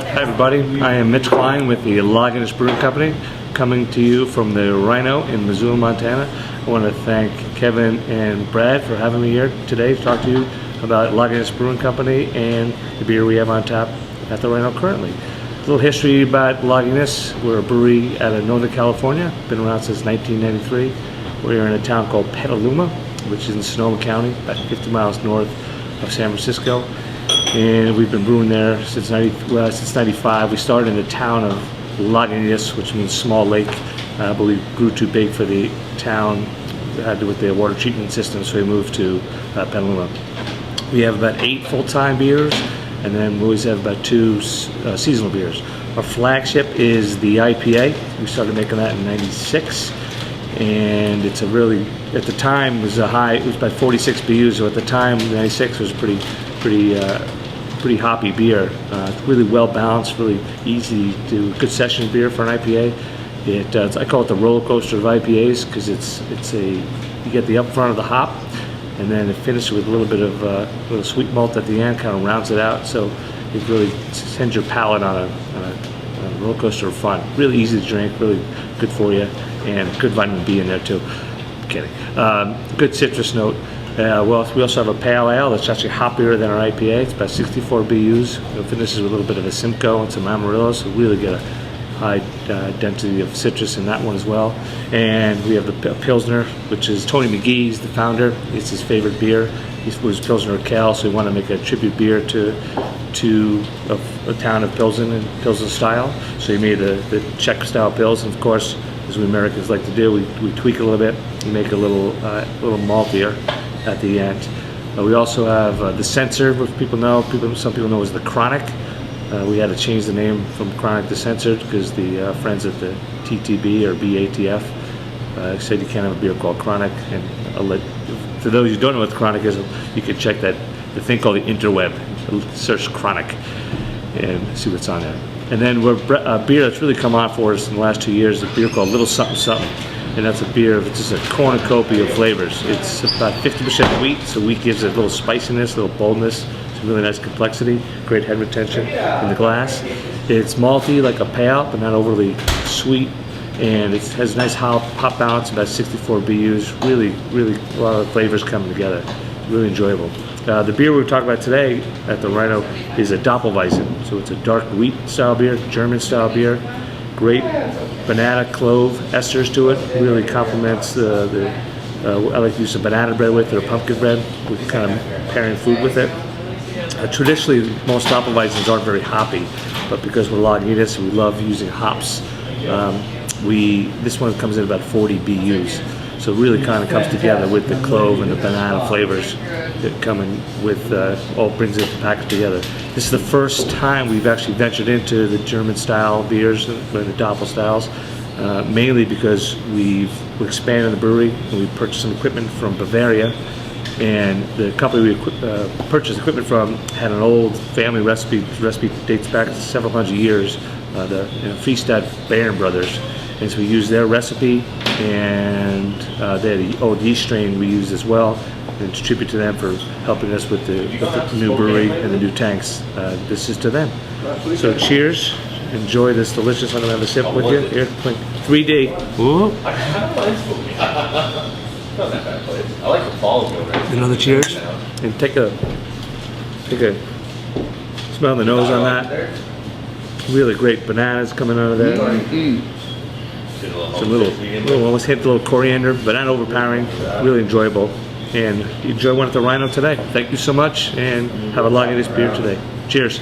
Hi everybody, I am Mitch Klein with the Lagunitas Brewing Company, coming to you from the Rhino in Missoula, Montana. I want to thank Kevin and Brad for having me here today to talk to you about Lagunitas Brewing Company and the beer we have on tap at the Rhino currently. A little history about Lagunitas. We're a brewery out of Northern California, been around since 1993. We're in a town called Petaluma, which is in Sonoma County, about 50 miles north of San Francisco. And we've been brewing there since 95. We started in the town of Lagunitas, which means small lake, but we grew too big for the town. It had to do with the water treatment system, so we moved to Petaluma. We have about 8 full-time beers, and then we always have about 2 seasonal beers. Our flagship is the IPA. We started making that in '96, and it's a really, at the time, it was about 46 BUs, so at the time, '96 was pretty hoppy beer. Really well balanced, really easy to do, good session beer for an IPA. I call it the roller coaster of IPAs because you get the up front of the hop, and then it finishes with a little bit of little sweet malt at the end, kind of rounds it out. So it really sends your palate on a roller coaster of fun. Really easy to drink, really good for you, and good vitamin B in there too. I'm kidding. Good citrus note. Well, we also have a pale ale that's actually hoppier than our IPA. It's about 64 BUs. It finishes with a little bit of a Simcoe and some Amarillo, so really get a high density of citrus in that one as well. And we have the Pilsner, which is Tony McGee's the founder. It's his favorite beer. He was Pilsner Cal, so we want to make a tribute beer to a town of Pilsen and Pilsen style. So he made the Czech style Pils, and of course, as we Americans like to do, we tweak it a little bit. We make it a little maltier at the end. We also have the Sensor, which people know. Some people know as the Chronic. We had to change the name from Chronic to Censored because the friends at the TTB or BATF said you can't have a beer called Chronic. And for those who don't know what the Chronic is, you can check the thing called the interweb. Search Chronic and see what's on there. And then a beer that's really come on for us in the last 2 years is a beer called Little Something Something. And that's a beer that's just a cornucopia of flavors. It's about 50% wheat, so wheat gives it a little spiciness, a little boldness. It's a really nice complexity, great head retention in the glass. It's malty like a pale, but not overly sweet. And it has a nice hop balance, about 64 BUs. Really, really a lot of flavors coming together. Really enjoyable. The beer we're talking about today at the Rhino is a Doppel Weizen. So it's a dark wheat style beer, German style beer. Great banana clove esters to it. Really complements I like to use some banana bread with it or pumpkin bread. We're kind of pairing food with it. Traditionally, most Doppel Weizens aren't very hoppy, but because we're Lagunitas, we love using hops. This one comes in about 40 BUs. So it really kind of comes together with the clove and the banana flavors that come in with, all brings it packaged together. This is the first time we've actually ventured into the German style beers, the Doppel styles, mainly because we've expanded the brewery and we purchased some equipment from Bavaria. And the company we purchased equipment from had an old family recipe. The recipe dates back several hundred years, the Friestad Baron brothers. And so we used their recipe, and they had the old yeast strain we used as well, and it's a tribute to them for helping us with the new brewery and the new tanks. This is to them. So cheers. Enjoy this delicious. I'm going to have a sip with you. Here, 3D. Ooh. I like the fall of it. Another cheers. And take a smell the nose on that. Really great bananas coming out of there. It's a little almost hit a little coriander, but not overpowering. Really enjoyable. And enjoy one at the Rhino today. Thank you so much, and have a Lagunitas beer today. Cheers.